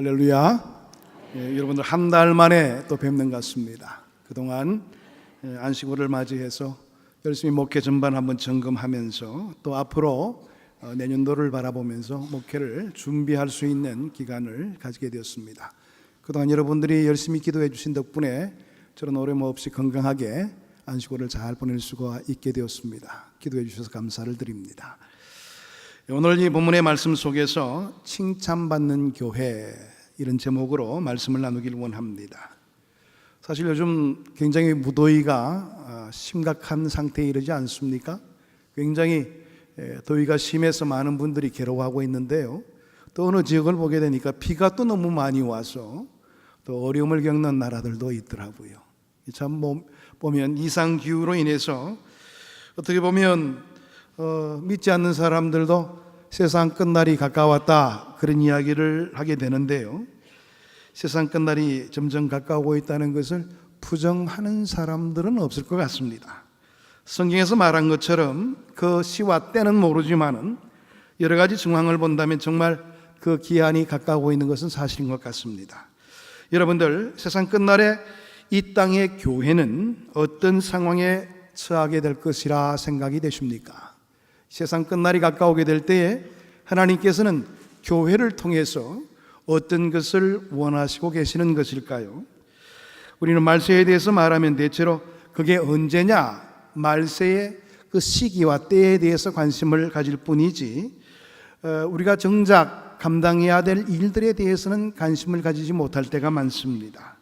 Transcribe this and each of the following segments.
할렐루야. 여러분들 한 달 만에 또 뵙는 것 같습니다. 그동안 안식일을 맞이해서 열심히 목회 전반 한번 점검하면서 또 앞으로 내년도를 바라보면서 목회를 준비할 수 있는 기간을 가지게 되었습니다. 그동안 여러분들이 열심히 기도해 주신 덕분에 저는 어려움 없이 건강하게 안식일을 잘 보낼 수가 있게 되었습니다. 기도해 주셔서 감사를 드립니다. 오늘 이 본문의 말씀 속에서 칭찬받는 교회, 이런 제목으로 말씀을 나누길 원합니다. 사실 요즘 굉장히 무더위가 심각한 상태에 이르지 않습니까? 굉장히 더위가 심해서 많은 분들이 괴로워하고 있는데요, 또 어느 지역을 보게 되니까 비가 또 너무 많이 와서 또 어려움을 겪는 나라들도 있더라고요. 참 보면 이상기후로 인해서 어떻게 보면 믿지 않는 사람들도 세상 끝날이 가까웠다, 그런 이야기를 하게 되는데요, 세상 끝날이 점점 가까우고 있다는 것을 부정하는 사람들은 없을 것 같습니다. 성경에서 말한 것처럼 그 시와 때는 모르지만은 여러 가지 정황을 본다면 정말 그 기한이 가까우고 있는 것은 사실인 것 같습니다. 여러분들, 세상 끝날에 이 땅의 교회는 어떤 상황에 처하게 될 것이라 생각이 되십니까? 세상 끝날이 가까우게 될 때에 하나님께서는 교회를 통해서 어떤 것을 원하시고 계시는 것일까요? 우리는 말세에 대해서 말하면 대체로 그게 언제냐, 말세의 그 시기와 때에 대해서 관심을 가질 뿐이지 우리가 정작 감당해야 될 일들에 대해서는 관심을 가지지 못할 때가 많습니다.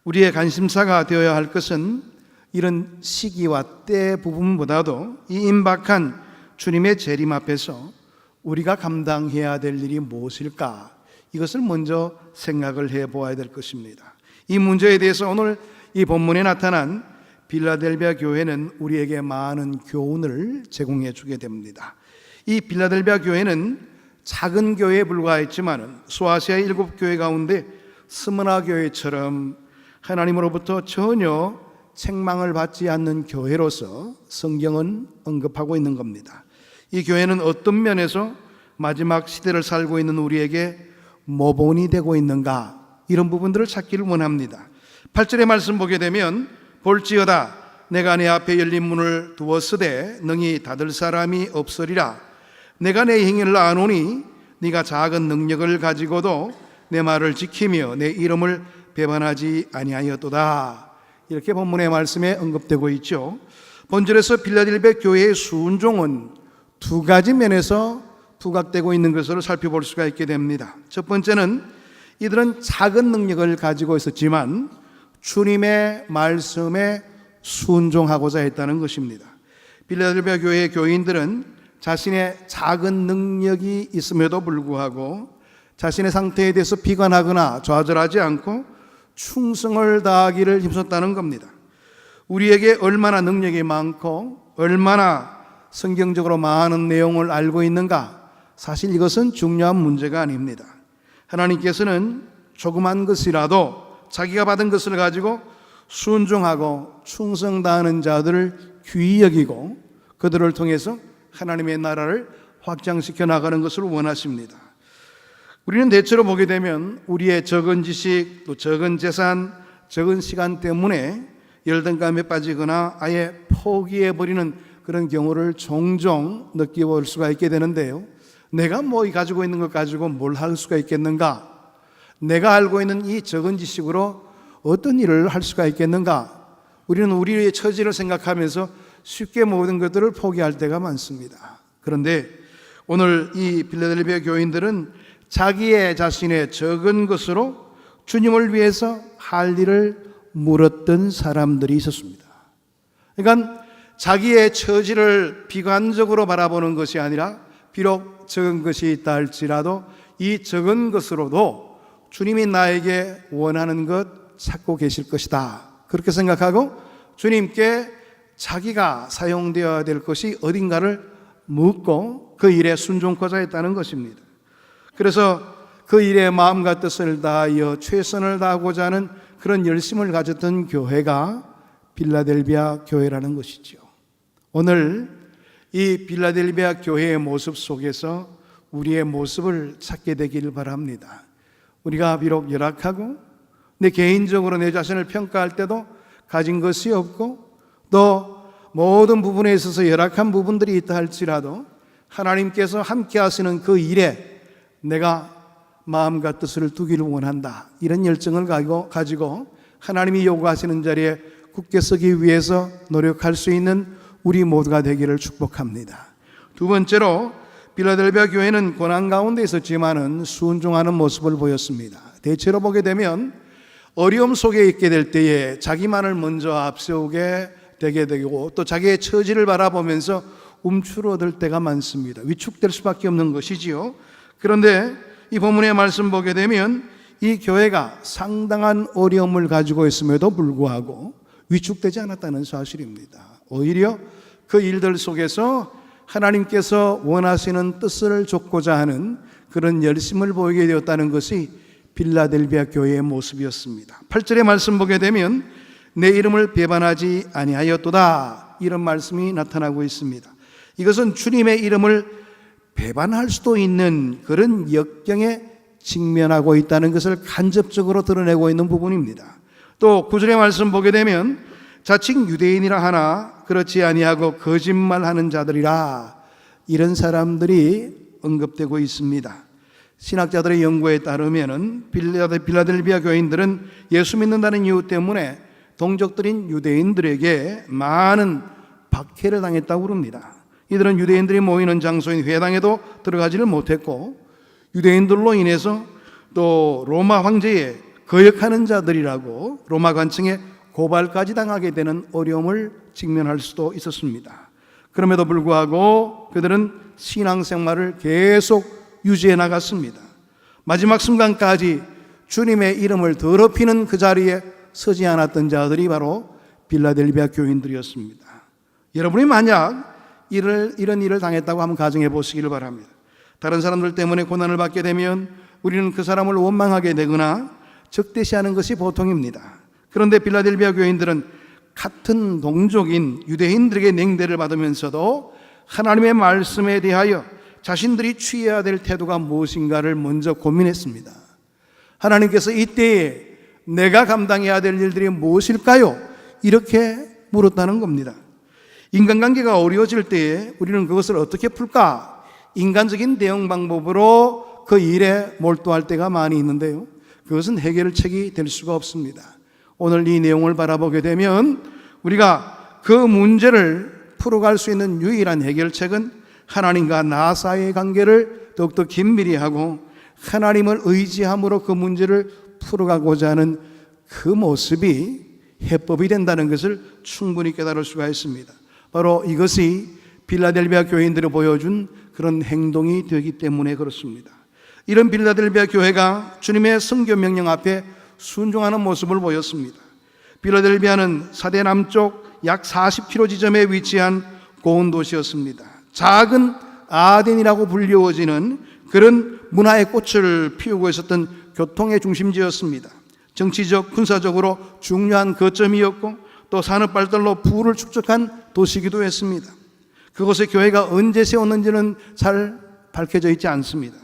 우리의 관심사가 되어야 할 것은 이런 시기와 때 부분보다도 이 임박한 주님의 재림 앞에서 우리가 감당해야 될 일이 무엇일까, 이것을 먼저 생각을 해보아야 될 것입니다. 이 문제에 대해서 오늘 이 본문에 나타난 빌라델비아 교회는 우리에게 많은 교훈을 제공해 주게 됩니다. 이 빌라델비아 교회는 작은 교회에 불과했지만 소아시아의 7교회 가운데 스무나 교회처럼 하나님으로부터 전혀 책망을 받지 않는 교회로서 성경은 언급하고 있는 겁니다. 이 교회는 어떤 면에서 마지막 시대를 살고 있는 우리에게 모본이 되고 있는가, 이런 부분들을 찾기를 원합니다. 8절의 말씀 보게 되면, 볼지어다 내가 내 앞에 열린 문을 두었으되 능히 닫을 사람이 없으리라. 내가 내 행위를 아노니 네가 작은 능력을 가지고도 내 말을 지키며 내 이름을 배반하지 아니하였도다. 이렇게 본문의 말씀에 언급되고 있죠. 본절에서 빌라델비아 교회의 순종은 두 가지 면에서 부각되고 있는 것으로 살펴볼 수가 있게 됩니다. 첫 번째는 이들은 작은 능력을 가지고 있었지만 주님의 말씀에 순종하고자 했다는 것입니다. 빌라델비아 교회의 교인들은 자신의 작은 능력이 있음에도 불구하고 자신의 상태에 대해서 비관하거나 좌절하지 않고 충성을 다하기를 힘썼다는 겁니다. 우리에게 얼마나 능력이 많고 얼마나 성경적으로 많은 내용을 알고 있는가, 사실 이것은 중요한 문제가 아닙니다. 하나님께서는 조그만 것이라도 자기가 받은 것을 가지고 순종하고 충성 다하는 자들을 귀히 여기고 그들을 통해서 하나님의 나라를 확장시켜 나가는 것을 원하십니다. 우리는 대체로 보게 되면 우리의 적은 지식, 또 적은 재산, 적은 시간 때문에 열등감에 빠지거나 아예 포기해버리는 그런 경우를 종종 느껴볼 수가 있게 되는데요, 내가 가지고 있는 것 가지고 뭘 할 수가 있겠는가, 내가 알고 있는 이 적은 지식으로 어떤 일을 할 수가 있겠는가, 우리는 우리의 처지를 생각하면서 쉽게 모든 것들을 포기할 때가 많습니다. 그런데 오늘 이 빌라델비아 교인들은 자기의 자신의 적은 것으로 주님을 위해서 할 일을 물었던 사람들이 있었습니다. 그러니까 자기의 처지를 비관적으로 바라보는 것이 아니라 비록 적은 것이 있다 할지라도 이 적은 것으로도 주님이 나에게 원하는 것 찾고 계실 것이다, 그렇게 생각하고 주님께 자기가 사용되어야 될 것이 어딘가를 묻고 그 일에 순종하고자 했다는 것입니다. 그래서 그 일에 마음과 뜻을 다하여 최선을 다하고자 하는 그런 열심을 가졌던 교회가 빌라델비아 교회라는 것이죠. 오늘 이 빌라델비아 교회의 모습 속에서 우리의 모습을 찾게 되기를 바랍니다. 우리가 비록 열악하고 내 개인적으로 내 자신을 평가할 때도 가진 것이 없고 또 모든 부분에 있어서 열악한 부분들이 있다 할지라도 하나님께서 함께 하시는 그 일에 내가 마음과 뜻을 두기를 원한다, 이런 열정을 가지고 하나님이 요구하시는 자리에 굳게 서기 위해서 노력할 수 있는 우리 모두가 되기를 축복합니다. 두 번째로 빌라델비아 교회는 고난 가운데 있었지만은 순종하는 모습을 보였습니다. 대체로 보게 되면 어려움 속에 있게 될 때에 자기만을 먼저 앞세우게 되게 되고 또 자기의 처지를 바라보면서 움츠러들 때가 많습니다. 위축될 수밖에 없는 것이지요. 그런데 이 본문의 말씀 보게 되면 이 교회가 상당한 어려움을 가지고 있음에도 불구하고 위축되지 않았다는 사실입니다. 오히려 그 일들 속에서 하나님께서 원하시는 뜻을 좇고자 하는 그런 열심을 보이게 되었다는 것이 빌라델비아 교회의 모습이었습니다. 8절의 말씀 보게 되면 내 이름을 배반하지 아니하였도다, 이런 말씀이 나타나고 있습니다. 이것은 주님의 이름을 배반할 수도 있는 그런 역경에 직면하고 있다는 것을 간접적으로 드러내고 있는 부분입니다. 또 9절의 말씀 보게 되면 자칭 유대인이라 하나 그렇지 아니하고 거짓말하는 자들이라, 이런 사람들이 언급되고 있습니다. 신학자들의 연구에 따르면 빌라델비아 교인들은 예수 믿는다는 이유 때문에 동족들인 유대인들에게 많은 박해를 당했다고 합니다. 이들은 유대인들이 모이는 장소인 회당에도 들어가지를 못했고 유대인들로 인해서 또 로마 황제에 거역하는 자들이라고 로마 관청에 고발까지 당하게 되는 어려움을 직면할 수도 있었습니다. 그럼에도 불구하고 그들은 신앙생활을 계속 유지해 나갔습니다. 마지막 순간까지 주님의 이름을 더럽히는 그 자리에 서지 않았던 자들이 바로 빌라델비아 교인들이었습니다. 여러분이 만약 이런 일을 당했다고 한번 가정해 보시기를 바랍니다. 다른 사람들 때문에 고난을 받게 되면 우리는 그 사람을 원망하게 되거나 적대시하는 것이 보통입니다. 그런데 빌라델비아 교인들은 같은 동족인 유대인들에게 냉대를 받으면서도 하나님의 말씀에 대하여 자신들이 취해야 될 태도가 무엇인가를 먼저 고민했습니다. 하나님께서 이때에 내가 감당해야 될 일들이 무엇일까요? 이렇게 물었다는 겁니다. 인간관계가 어려워질 때에 우리는 그것을 어떻게 풀까? 인간적인 대응 방법으로 그 일에 몰두할 때가 많이 있는데요, 그것은 해결책이 될 수가 없습니다. 오늘 이 내용을 바라보게 되면 우리가 그 문제를 풀어갈 수 있는 유일한 해결책은 하나님과 나 사이의 관계를 더욱더 긴밀히 하고 하나님을 의지함으로 그 문제를 풀어가고자 하는 그 모습이 해법이 된다는 것을 충분히 깨달을 수가 있습니다. 바로 이것이 빌라델비아 교인들이 보여준 그런 행동이 되기 때문에 그렇습니다. 이런 빌라델비아 교회가 주님의 선교 명령 앞에 순종하는 모습을 보였습니다. 빌라델비아는 사대 남쪽 약 40km 지점에 위치한 고운 도시였습니다. 작은 아덴이라고 불리워지는 그런 문화의 꽃을 피우고 있었던 교통의 중심지였습니다. 정치적, 군사적으로 중요한 거점이었고 또 산업 발달로 부를 축적한 도시이기도 했습니다. 그곳에 교회가 언제 세웠는지는 잘 밝혀져 있지 않습니다.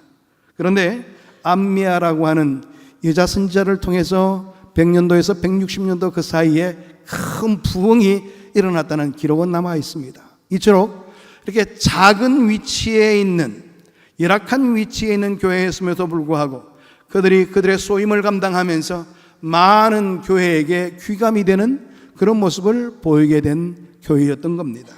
그런데 암미아라고 하는 여자 선지자를 통해서 100년도에서 160년도 그 사이에 큰 부흥이 일어났다는 기록은 남아 있습니다. 이처럼 이렇게 작은 위치에 있는, 열악한 위치에 있는 교회였음에도 불구하고 그들의 소임을 감당하면서 많은 교회에게 귀감이 되는 그런 모습을 보이게 된 교회였던 겁니다.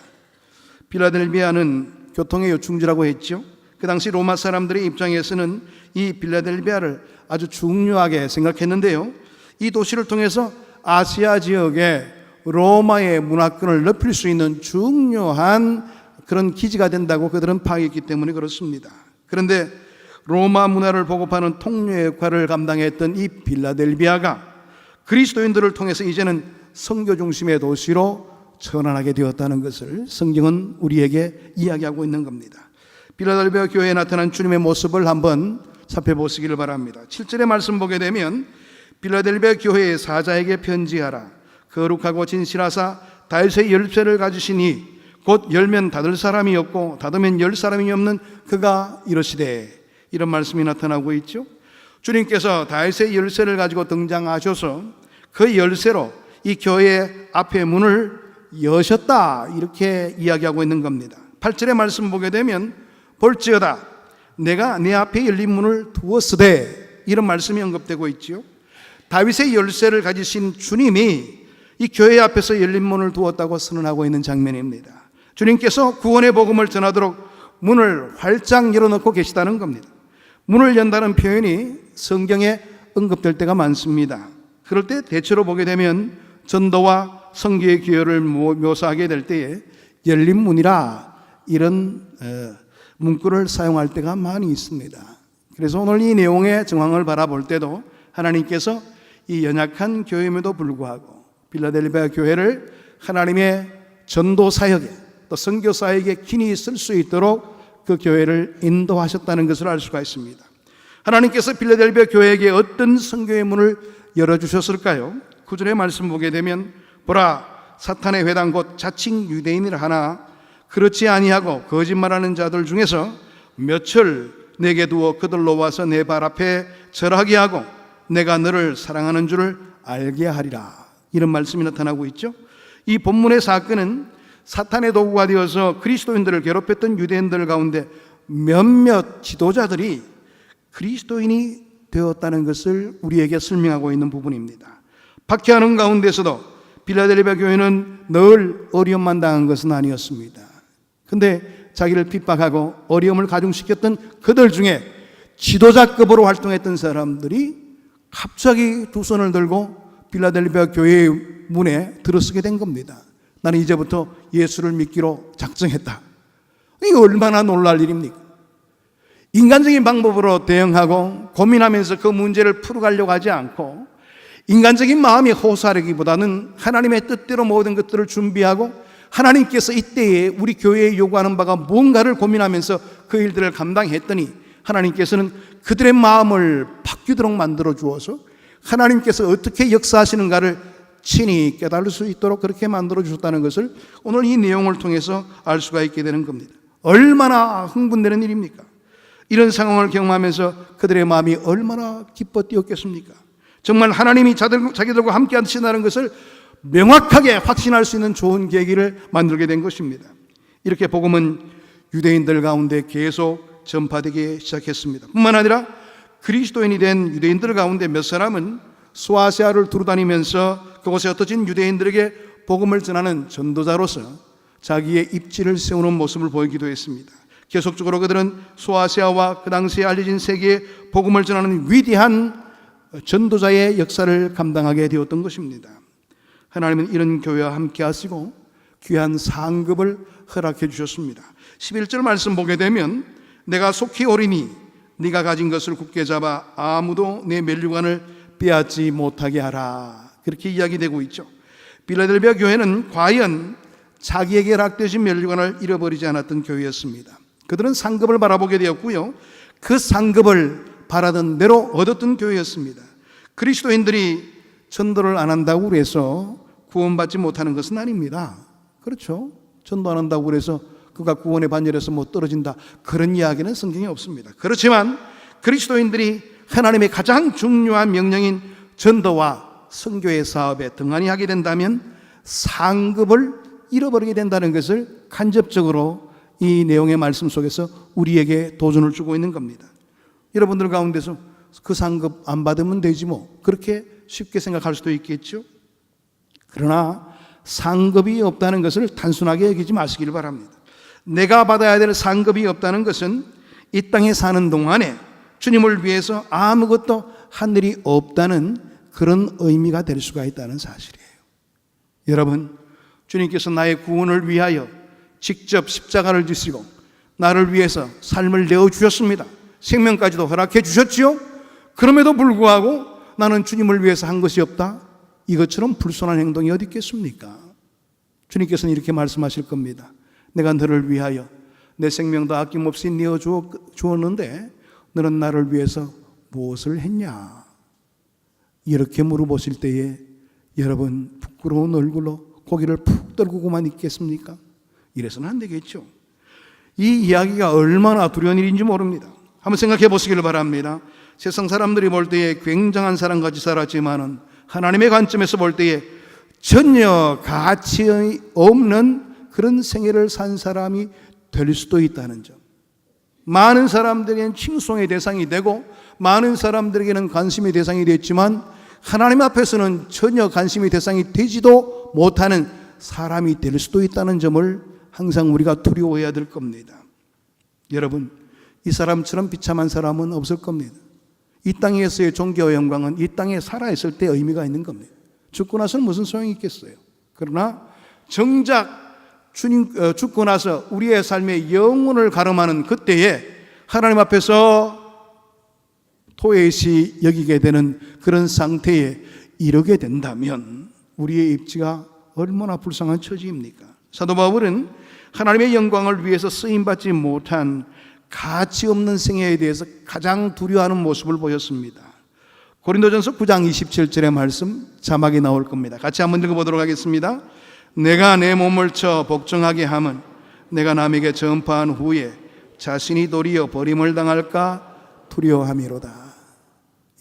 빌라델비아는 교통의 요충지라고 했죠. 그 당시 로마 사람들의 입장에서는 이 빌라델비아를 아주 중요하게 생각했는데요, 이 도시를 통해서 아시아 지역에 로마의 문화권을 넓힐 수 있는 중요한 그런 기지가 된다고 그들은 파악했기 때문에 그렇습니다. 그런데 로마 문화를 보급하는 통로의 역할을 감당했던 이 빌라델비아가 그리스도인들을 통해서 이제는 선교 중심의 도시로 전환하게 되었다는 것을 성경은 우리에게 이야기하고 있는 겁니다. 빌라델비아 교회에 나타난 주님의 모습을 한번 살펴보시기를 바랍니다. 7절의 말씀 보게 되면 빌라델비아 교회의 사자에게 편지하라. 거룩하고 진실하사 다윗의 열쇠를 가지시니 곧 열면 닫을 사람이 없고 닫으면 열 사람이 없는 그가 이러시되, 이런 말씀이 나타나고 있죠. 주님께서 다윗의 열쇠를 가지고 등장하셔서 그 열쇠로 이 교회 앞에 문을 여셨다, 이렇게 이야기하고 있는 겁니다. 8절의 말씀 보게 되면 볼지어다 내가 내 앞에 열린 문을 두었으되, 이런 말씀이 언급되고 있지요. 다윗의 열쇠를 가지신 주님이 이 교회 앞에서 열린 문을 두었다고 선언하고 있는 장면입니다. 주님께서 구원의 복음을 전하도록 문을 활짝 열어놓고 계시다는 겁니다. 문을 연다는 표현이 성경에 언급될 때가 많습니다. 그럴 때 대체로 보게 되면 전도와 선교의 기여를 묘사하게 될 때에 열린 문이라, 이런 문구를 사용할 때가 많이 있습니다. 그래서 오늘 이 내용의 정황을 바라볼 때도 하나님께서 이 연약한 교회임에도 불구하고 필라델피아 교회를 하나님의 전도 사역에, 또 선교 사역에 긴히 쓸 수 있도록 그 교회를 인도하셨다는 것을 알 수가 있습니다. 하나님께서 필라델피아 교회에게 어떤 선교의 문을 열어주셨을까요? 9절의 말씀 보게 되면 보라 사탄의 회당 곧 자칭 유대인이라 하나 그렇지 아니하고 거짓말하는 자들 중에서 몇을 내게 두어 그들로 와서 내 발 앞에 절하게 하고 내가 너를 사랑하는 줄을 알게 하리라, 이런 말씀이 나타나고 있죠. 이 본문의 사건은 사탄의 도구가 되어서 그리스도인들을 괴롭혔던 유대인들 가운데 몇몇 지도자들이 그리스도인이 되었다는 것을 우리에게 설명하고 있는 부분입니다. 박해하는 가운데서도 필라델피아 교회는 늘 어려움만 당한 것은 아니었습니다. 근데 자기를 핍박하고 어려움을 가중시켰던 그들 중에 지도자급으로 활동했던 사람들이 갑자기 두 손을 들고 필라델피아 교회의 문에 들어서게 된 겁니다. 나는 이제부터 예수를 믿기로 작정했다. 이게 얼마나 놀랄 일입니까? 인간적인 방법으로 대응하고 고민하면서 그 문제를 풀어가려고 하지 않고, 인간적인 마음이 호소하기보다는 하나님의 뜻대로 모든 것들을 준비하고 하나님께서 이때에 우리 교회에 요구하는 바가 뭔가를 고민하면서 그 일들을 감당했더니 하나님께서는 그들의 마음을 바뀌도록 만들어 주어서 하나님께서 어떻게 역사하시는가를 친히 깨달을 수 있도록 그렇게 만들어 주셨다는 것을 오늘 이 내용을 통해서 알 수가 있게 되는 겁니다. 얼마나 흥분되는 일입니까? 이런 상황을 경험하면서 그들의 마음이 얼마나 기뻐 뛰었겠습니까? 정말 하나님이 자기들과 함께 하신다는 것을 명확하게 확신할 수 있는 좋은 계기를 만들게 된 것입니다. 이렇게 복음은 유대인들 가운데 계속 전파되기 시작했습니다. 뿐만 아니라 그리스도인이 된 유대인들 가운데 몇 사람은 소아시아를 두루다니면서 그곳에 흩어진 유대인들에게 복음을 전하는 전도자로서 자기의 입지를 세우는 모습을 보이기도 했습니다. 계속적으로 그들은 소아시아와 그 당시에 알려진 세계에 복음을 전하는 위대한 전도자의 역사를 감당하게 되었던 것입니다. 하나님은 이런 교회와 함께 하시고 귀한 상급을 허락해 주셨습니다. 11절 말씀 보게 되면 내가 속히 오리니 네가 가진 것을 굳게 잡아 아무도 내 면류관을 빼앗지 못하게 하라, 그렇게 이야기되고 있죠. 필라델피아 교회는 과연 자기에게 허락되신 면류관을 잃어버리지 않았던 교회였습니다. 그들은 상급을 바라보게 되었고요, 그 상급을 바라던 대로 얻었던 교회였습니다. 그리스도인들이 전도를 안 한다고 그래서 구원받지 못하는 것은 아닙니다. 그렇죠? 전도 안 한다고 그래서 그가 구원의 반열에서 못 떨어진다, 그런 이야기는 성경에 없습니다. 그렇지만 그리스도인들이 하나님의 가장 중요한 명령인 전도와 선교의 사업에 등한히 하게 된다면 상급을 잃어버리게 된다는 것을 간접적으로 이 내용의 말씀 속에서 우리에게 도전을 주고 있는 겁니다. 여러분들 가운데서 그 상급 안 받으면 되지 뭐, 그렇게 쉽게 생각할 수도 있겠죠. 그러나 상급이 없다는 것을 단순하게 여기지 마시길 바랍니다. 내가 받아야 될 상급이 없다는 것은 이 땅에 사는 동안에 주님을 위해서 아무것도 한 일이 없다는 그런 의미가 될 수가 있다는 사실이에요. 여러분, 주님께서 나의 구원을 위하여 직접 십자가를 지시고 나를 위해서 삶을 내어주셨습니다. 생명까지도 허락해 주셨지요. 그럼에도 불구하고 나는 주님을 위해서 한 것이 없다, 이것처럼 불손한 행동이 어디 있겠습니까? 주님께서는 이렇게 말씀하실 겁니다. 내가 너를 위하여 내 생명도 아낌없이 내어주었는데 너는 나를 위해서 무엇을 했냐? 이렇게 물어보실 때에 여러분 부끄러운 얼굴로 고개를 푹 떨구고만 있겠습니까? 이래서는 안 되겠죠. 이 이야기가 얼마나 두려운 일인지 모릅니다. 한번 생각해 보시기를 바랍니다. 세상 사람들이 볼 때에 굉장한 사람같이 살았지만은 하나님의 관점에서 볼 때에 전혀 가치 없는 그런 생애를 산 사람이 될 수도 있다는 점. 많은 사람들에게는 칭송의 대상이 되고 많은 사람들에게는 관심의 대상이 됐지만 하나님 앞에서는 전혀 관심의 대상이 되지도 못하는 사람이 될 수도 있다는 점을 항상 우리가 두려워해야 될 겁니다. 여러분, 이 사람처럼 비참한 사람은 없을 겁니다. 이 땅에서의 존귀와 영광은 이 땅에 살아있을 때 의미가 있는 겁니다. 죽고 나서는 무슨 소용이 있겠어요. 그러나 정작 죽고 나서 우리의 삶의 영혼을 가름하는 그때에 하나님 앞에서 토해시 여기게 되는 그런 상태에 이르게 된다면 우리의 입지가 얼마나 불쌍한 처지입니까? 사도 바울은 하나님의 영광을 위해서 쓰임받지 못한 가치 없는 생애에 대해서 가장 두려워하는 모습을 보였습니다. 고린도전서 9장 27절의 말씀 자막이 나올 겁니다. 같이 한번 읽어보도록 하겠습니다. 내가 내 몸을 쳐 복종하게 함은 내가 남에게 전파한 후에 자신이 도리어 버림을 당할까 두려워함이로다.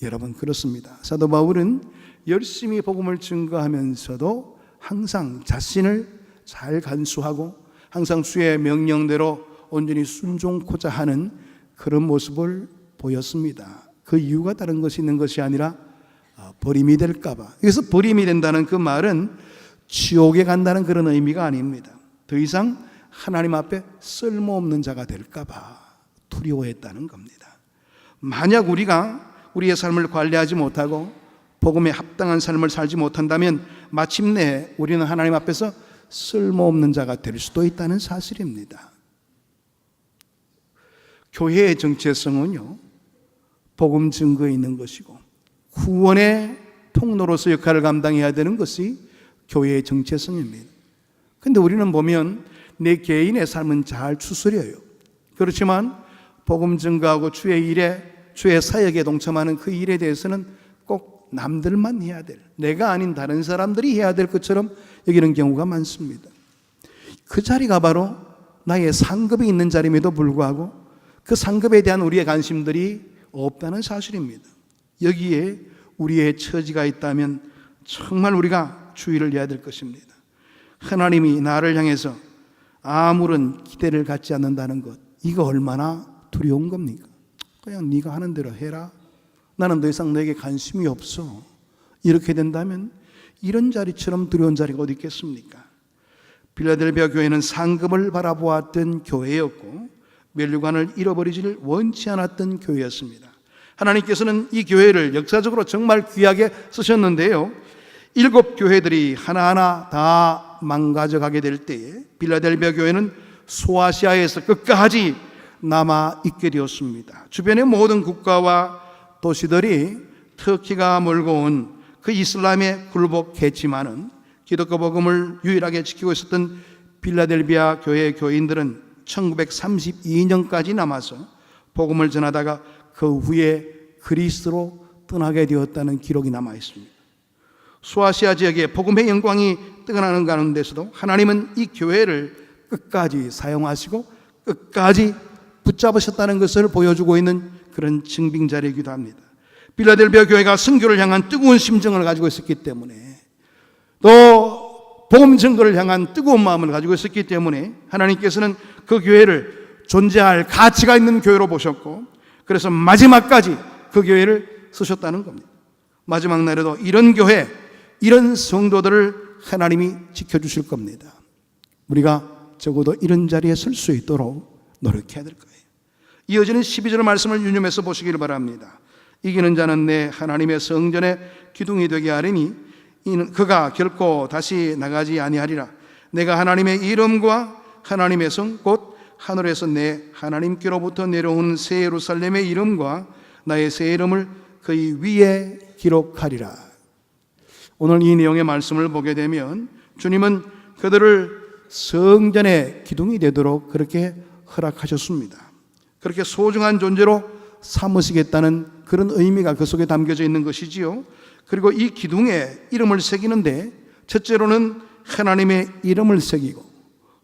여러분, 그렇습니다. 사도 바울은 열심히 복음을 증거하면서도 항상 자신을 잘 간수하고 항상 주의 명령대로 온전히 순종코자 하는 그런 모습을 보였습니다. 그 이유가 다른 것이 있는 것이 아니라 버림이 될까 봐. 그래서 버림이 된다는 그 말은 지옥에 간다는 그런 의미가 아닙니다. 더 이상 하나님 앞에 쓸모없는 자가 될까 봐 두려워했다는 겁니다. 만약 우리가 우리의 삶을 관리하지 못하고 복음에 합당한 삶을 살지 못한다면 마침내 우리는 하나님 앞에서 쓸모없는 자가 될 수도 있다는 사실입니다. 교회의 정체성은요, 복음 증거에 있는 것이고 구원의 통로로서 역할을 감당해야 되는 것이 교회의 정체성입니다. 그런데 우리는 보면 내 개인의 삶은 잘 추스려요. 그렇지만 복음 증거하고 주의 일에, 주의 사역에 동참하는 그 일에 대해서는 꼭 남들만 해야 될, 내가 아닌 다른 사람들이 해야 될 것처럼 여기는 경우가 많습니다. 그 자리가 바로 나의 상급이 있는 자리임에도 불구하고 그 상급에 대한 우리의 관심들이 없다는 사실입니다. 여기에 우리의 처지가 있다면 정말 우리가 주의를 해야 될 것입니다. 하나님이 나를 향해서 아무런 기대를 갖지 않는다는 것, 이거 얼마나 두려운 겁니까? 그냥 네가 하는 대로 해라. 나는 더 이상 너에게 관심이 없어. 이렇게 된다면 이런 자리처럼 두려운 자리가 어디 있겠습니까? 빌라델비아 교회는 상급을 바라보았던 교회였고 면류관을 잃어버리지를 원치 않았던 교회였습니다. 하나님께서는 이 교회를 역사적으로 정말 귀하게 쓰셨는데요, 7 교회들이 하나하나 다 망가져가게 될 때에 빌라델비아 교회는 소아시아에서 끝까지 남아 있게 되었습니다. 주변의 모든 국가와 도시들이 터키가 몰고 온 그 이슬람에 굴복했지만은 기독교 복음을 유일하게 지키고 있었던 빌라델비아 교회 교인들은 1932년까지 남아서 복음을 전하다가 그 후에 그리스로 떠나게 되었다는 기록이 남아 있습니다. 소아시아 지역에 복음의 영광이 뜨거나는 가운데서도 하나님은 이 교회를 끝까지 사용하시고 끝까지 붙잡으셨다는 것을 보여주고 있는 그런 증빙자리이기도 합니다. 빌라델비아 교회가 선교를 향한 뜨거운 심정을 가지고 있었기 때문에, 또 복음 증거를 향한 뜨거운 마음을 가지고 있었기 때문에 하나님께서는 그 교회를 존재할 가치가 있는 교회로 보셨고, 그래서 마지막까지 그 교회를 쓰셨다는 겁니다. 마지막 날에도 이런 교회, 이런 성도들을 하나님이 지켜주실 겁니다. 우리가 적어도 이런 자리에 설 수 있도록 노력해야 될 거예요. 이어지는 12절 말씀을 유념해서 보시기를 바랍니다. 이기는 자는 내 하나님의 성전의 기둥이 되게 하리니 그가 결코 다시 나가지 아니하리라. 내가 하나님의 이름과 하나님의 성 곧 하늘에서 내 하나님께로부터 내려오는 새 예루살렘의 이름과 나의 새 이름을 그의 위에 기록하리라. 오늘 이 내용의 말씀을 보게 되면 주님은 그들을 성전의 기둥이 되도록 그렇게 허락하셨습니다. 그렇게 소중한 존재로 삼으시겠다는 그런 의미가 그 속에 담겨져 있는 것이지요. 그리고 이 기둥에 이름을 새기는데 첫째로는 하나님의 이름을 새기고,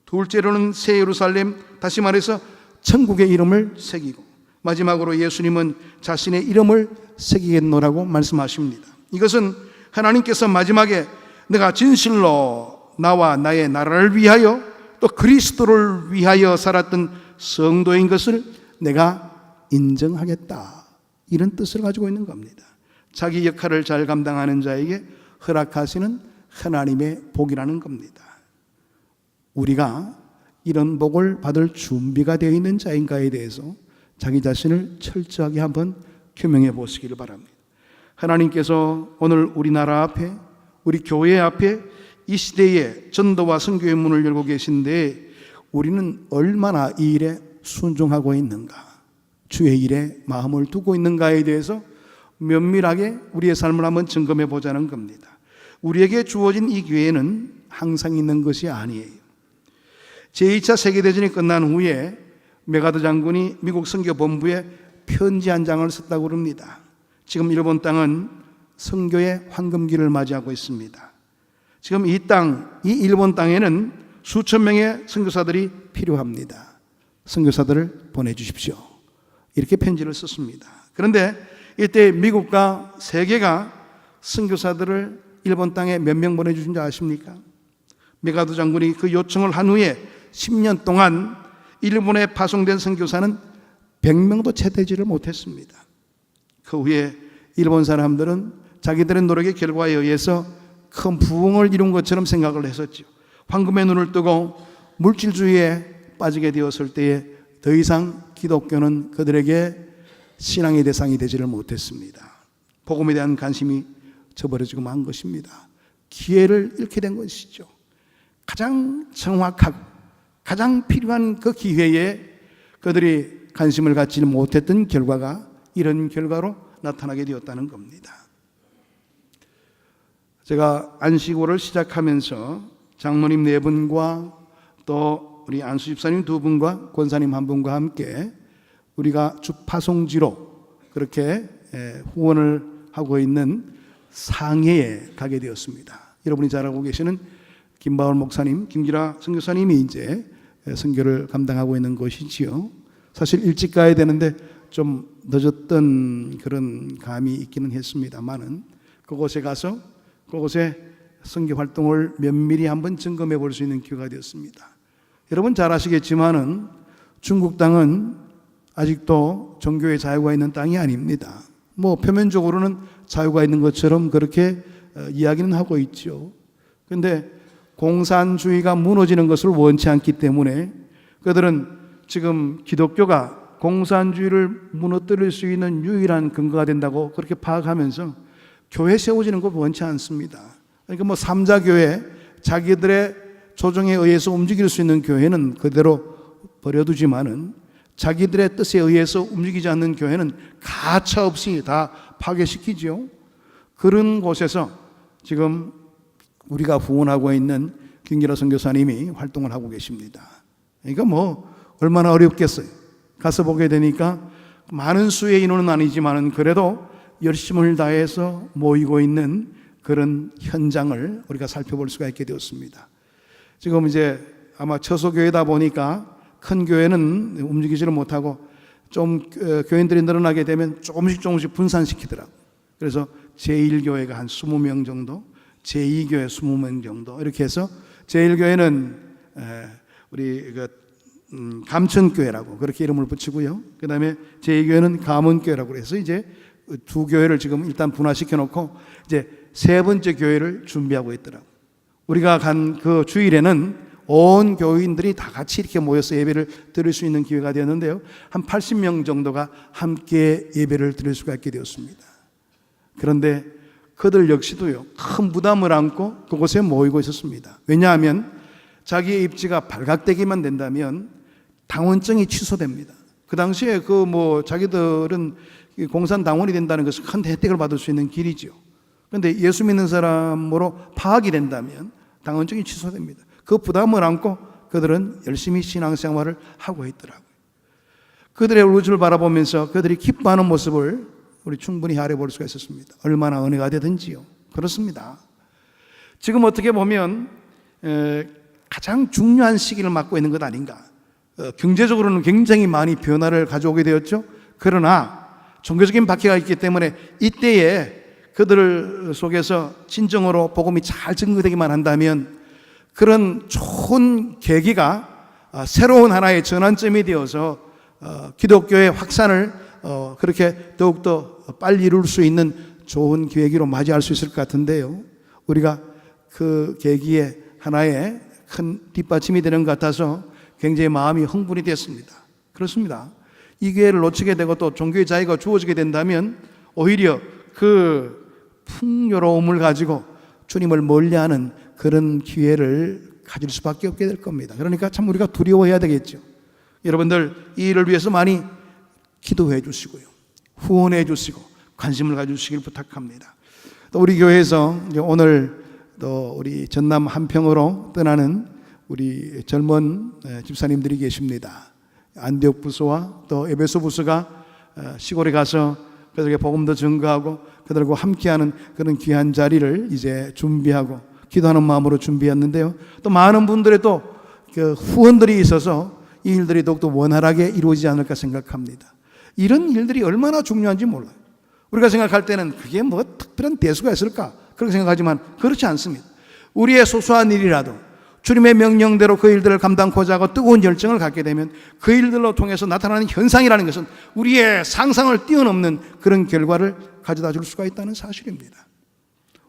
둘째로는 새 예루살렘, 다시 말해서 천국의 이름을 새기고, 마지막으로 예수님은 자신의 이름을 새기겠노라고 말씀하십니다. 이것은 하나님께서 마지막에 내가 진실로 나와 나의 나라를 위하여 또 그리스도를 위하여 살았던 성도인 것을 내가 인정하겠다, 이런 뜻을 가지고 있는 겁니다. 자기 역할을 잘 감당하는 자에게 허락하시는 하나님의 복이라는 겁니다. 우리가 이런 복을 받을 준비가 되어 있는 자인가에 대해서 자기 자신을 철저하게 한번 규명해 보시기를 바랍니다. 하나님께서 오늘 우리나라 앞에, 우리 교회 앞에 이 시대에 전도와 선교의 문을 열고 계신데 우리는 얼마나 이 일에 순종하고 있는가, 주의 일에 마음을 두고 있는가에 대해서 면밀하게 우리의 삶을 한번 점검해 보자는 겁니다. 우리에게 주어진 이 기회는 항상 있는 것이 아니에요. 제2차 세계대전이 끝난 후에 메가더 장군이 미국 선교본부에 편지 한 장을 썼다고 합니다. 지금 일본 땅은 선교의 황금기를 맞이하고 있습니다. 지금 이 일본 땅에는 수천 명의 선교사들이 필요합니다. 선교사들을 보내주십시오, 이렇게 편지를 썼습니다. 그런데 이때 미국과 세계가 선교사들을 일본 땅에 몇 명 보내주신 줄 아십니까? 메가더 장군이 그 요청을 한 후에 10년 동안 일본에 파송된 선교사는 100명도 채 되지를 못했습니다. 그 후에 일본 사람들은 자기들의 노력의 결과에 의해서 큰 부흥을 이룬 것처럼 생각을 했었죠. 황금의 눈을 뜨고 물질주의에 빠지게 되었을 때에 더 이상 기독교는 그들에게 신앙의 대상이 되지를 못했습니다. 복음에 대한 관심이 저버려지고 만 것입니다. 기회를 잃게 된 것이죠. 가장 정확하고 가장 필요한 그 기회에 그들이 관심을 갖지 못했던 결과가 이런 결과로 나타나게 되었다는 겁니다. 제가 안식오를 시작하면서 장로님 4분과 또 우리 안수 집사님 2분과 권사님 1분과 함께 우리가 주파송지로 그렇게 후원을 하고 있는 상해에 가게 되었습니다. 여러분이 잘 알고 계시는 김바울 목사님, 김기라 선교사님이 이제 선교를 감당하고 있는 것이지요. 사실 일찍 가야 되는데 좀 늦었던 그런 감이 있기는 했습니다만은 그곳에 가서 그곳에 선교 활동을 면밀히 한번 점검해 볼 수 있는 기회가 되었습니다. 여러분 잘 아시겠지만은 중국 땅은 아직도 종교의 자유가 있는 땅이 아닙니다. 표면적으로는 자유가 있는 것처럼 그렇게 이야기는 하고 있죠. 그런데 공산주의가 무너지는 것을 원치 않기 때문에 그들은 지금 기독교가 공산주의를 무너뜨릴 수 있는 유일한 근거가 된다고 그렇게 파악하면서 교회 세워지는 걸 원치 않습니다. 그러니까 3자 교회, 자기들의 조정에 의해서 움직일 수 있는 교회는 그대로 버려두지만은 자기들의 뜻에 의해서 움직이지 않는 교회는 가차없이 다 파괴시키죠. 그런 곳에서 지금 우리가 후원하고 있는 김기라 선교사님이 활동을 하고 계십니다. 그러니까 얼마나 어렵겠어요. 가서 보게 되니까 많은 수의 인원은 아니지만은 그래도 열심을 다해서 모이고 있는 그런 현장을 우리가 살펴볼 수가 있게 되었습니다. 지금 이제 아마 처소교회다 보니까 큰 교회는 움직이지를 못하고 좀 교인들이 늘어나게 되면 조금씩 분산시키더라고요. 그래서 제1교회가 한 20명 정도, 제2교회 20명 정도 이렇게 해서 제1교회는 우리 감천교회라고 그렇게 이름을 붙이고요. 그 다음에 제2교회는 감원교회라고 해서 이제 두 교회를 지금 일단 분화시켜 놓고 이제 세 번째 교회를 준비하고 있더라고요. 우리가 간 그 주일에는 온 교인들이 다 같이 이렇게 모여서 예배를 드릴 수 있는 기회가 되었는데요. 한 80명 정도가 함께 예배를 드릴 수가 있게 되었습니다. 그런데 그들 역시도요, 큰 부담을 안고 그곳에 모이고 있었습니다. 왜냐하면 자기의 입지가 발각되기만 된다면 당원증이 취소됩니다. 그 당시에 자기들은 공산당원이 된다는 것은 큰 혜택을 받을 수 있는 길이죠. 그런데 예수 믿는 사람으로 파악이 된다면 당원증이 취소됩니다. 그 부담을 안고 그들은 열심히 신앙생활을 하고 있더라고요. 그들의 울부짖을 바라보면서 그들이 기뻐하는 모습을 우리 충분히 헤아려 볼 수가 있었습니다. 얼마나 은혜가 되든지요. 그렇습니다. 지금 어떻게 보면 가장 중요한 시기를 맞고 있는 것 아닌가. 경제적으로는 굉장히 많이 변화를 가져오게 되었죠. 그러나 종교적인 박해가 있기 때문에 이때에 그들 속에서 진정으로 복음이 잘 증거되기만 한다면 그런 좋은 계기가 새로운 하나의 전환점이 되어서 기독교의 확산을 그렇게 더욱더 빨리 이룰 수 있는 좋은 계기로 맞이할 수 있을 것 같은데요. 우리가 그 계기에 하나의 큰 뒷받침이 되는 것 같아서 굉장히 마음이 흥분이 됐습니다. 그렇습니다. 이 기회를 놓치게 되고 또 종교의 자유가 주어지게 된다면 오히려 그 풍요로움을 가지고 주님을 멀리하는 그런 기회를 가질 수밖에 없게 될 겁니다. 그러니까 참 우리가 두려워해야 되겠죠. 여러분들 이 일을 위해서 많이 기도해 주시고요, 후원해 주시고 관심을 가져주시길 부탁합니다. 또 우리 교회에서 오늘 또 우리 전남 한평으로 떠나는 우리 젊은 집사님들이 계십니다. 안디옥 부서와 또 에베소 부서가 시골에 가서 그들에게 복음도 증거하고 그들과 함께하는 그런 귀한 자리를 이제 준비하고 기도하는 마음으로 준비했는데요. 또 많은 분들의 또 그 후원들이 있어서 이 일들이 더욱더 원활하게 이루어지지 않을까 생각합니다. 이런 일들이 얼마나 중요한지 몰라요. 우리가 생각할 때는 그게 뭐 특별한 대수가 있을까 그렇게 생각하지만 그렇지 않습니다. 우리의 소소한 일이라도 주님의 명령대로 그 일들을 감당하고자 하고 뜨거운 열정을 갖게 되면 그 일들로 통해서 나타나는 현상이라는 것은 우리의 상상을 뛰어넘는 그런 결과를 가져다 줄 수가 있다는 사실입니다.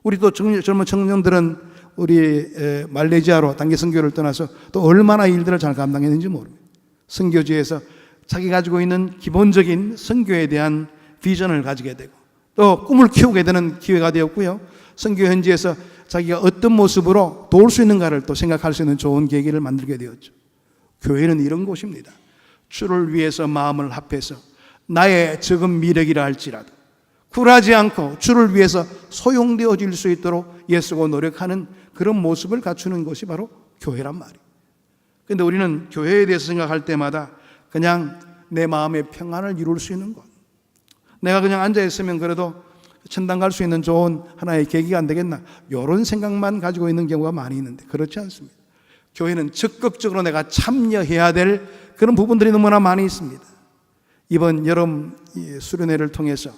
우리 또 젊은 청년들은 우리 말레이시아로 단기 선교를 떠나서 또 얼마나 일들을 잘 감당했는지 모릅니다. 선교지에서 자기 가지고 있는 기본적인 선교에 대한 비전을 가지게 되고 또 꿈을 키우게 되는 기회가 되었고요. 선교 현지에서 자기가 어떤 모습으로 도울 수 있는가를 또 생각할 수 있는 좋은 계기를 만들게 되었죠. 교회는 이런 곳입니다. 주를 위해서 마음을 합해서 나의 적은 미력이라 할지라도 굴하지 않고 주를 위해서 소용되어질 수 있도록 애쓰고 노력하는 그런 모습을 갖추는 것이 바로 교회란 말이에요. 그런데 우리는 교회에 대해서 생각할 때마다 그냥 내 마음의 평안을 이룰 수 있는 것, 내가 그냥 앉아있으면 그래도 천당 갈 수 있는 좋은 하나의 계기가 안 되겠나, 이런 생각만 가지고 있는 경우가 많이 있는데 그렇지 않습니다. 교회는 적극적으로 내가 참여해야 될 그런 부분들이 너무나 많이 있습니다. 이번 여름 수련회를 통해서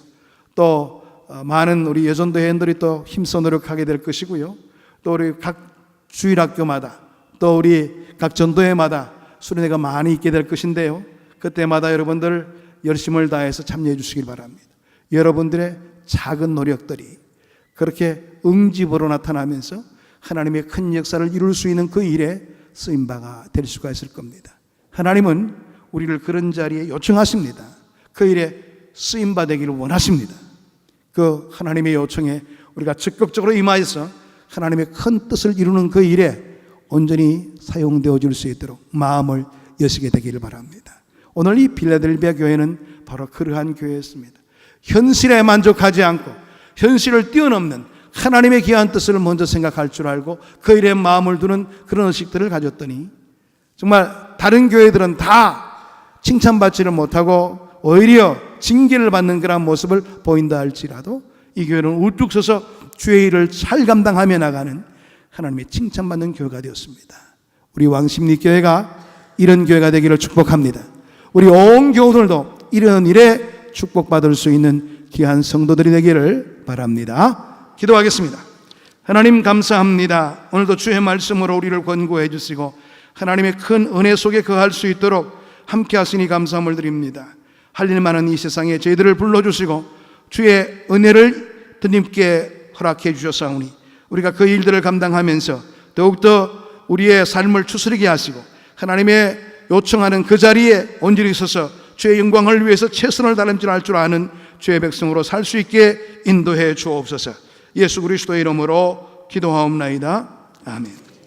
또 많은 우리 여전도 회원들이 또 힘써 노력하게 될 것이고요. 또 우리 각 주일학교마다 또 우리 각 전도회마다 수련회가 많이 있게 될 것인데요. 그때마다 여러분들 열심을 다해서 참여해 주시길 바랍니다. 여러분들의 작은 노력들이 그렇게 응집으로 나타나면서 하나님의 큰 역사를 이룰 수 있는 그 일에 쓰임바가 될 수가 있을 겁니다. 하나님은 우리를 그런 자리에 요청하십니다. 그 일에 쓰임바 되기를 원하십니다. 그 하나님의 요청에 우리가 적극적으로 임하여서 하나님의 큰 뜻을 이루는 그 일에 온전히 사용되어질 수 있도록 마음을 여시게 되기를 바랍니다. 오늘 이 필라델피아 교회는 바로 그러한 교회였습니다. 현실에 만족하지 않고 현실을 뛰어넘는 하나님의 귀한 뜻을 먼저 생각할 줄 알고 그 일에 마음을 두는 그런 의식들을 가졌더니 정말 다른 교회들은 다 칭찬받지를 못하고 오히려 징계를 받는 그런 모습을 보인다 할지라도 이 교회는 우뚝 서서 주의 일을 잘 감당하며 나가는 하나님의 칭찬받는 교회가 되었습니다. 우리 왕십리교회가 이런 교회가 되기를 축복합니다. 우리 온 교우들도 이런 일에 축복받을 수 있는 귀한 성도들이 되기를 바랍니다. 기도하겠습니다. 하나님 감사합니다. 오늘도 주의 말씀으로 우리를 권고해 주시고 하나님의 큰 은혜 속에 거할 수 있도록 함께 하시니 감사함을 드립니다. 할 일 많은 이 세상에 저희들을 불러주시고 주의 은혜를 드님께 허락해 주셨사오니 우리가 그 일들을 감당하면서 더욱더 우리의 삶을 추스르게 하시고 하나님의 요청하는 그 자리에 온전히 서서 주의 영광을 위해서 최선을 다할 줄 아는 주의 백성으로 살 수 있게 인도해 주옵소서. 예수 그리스도의 이름으로 기도하옵나이다. 아멘.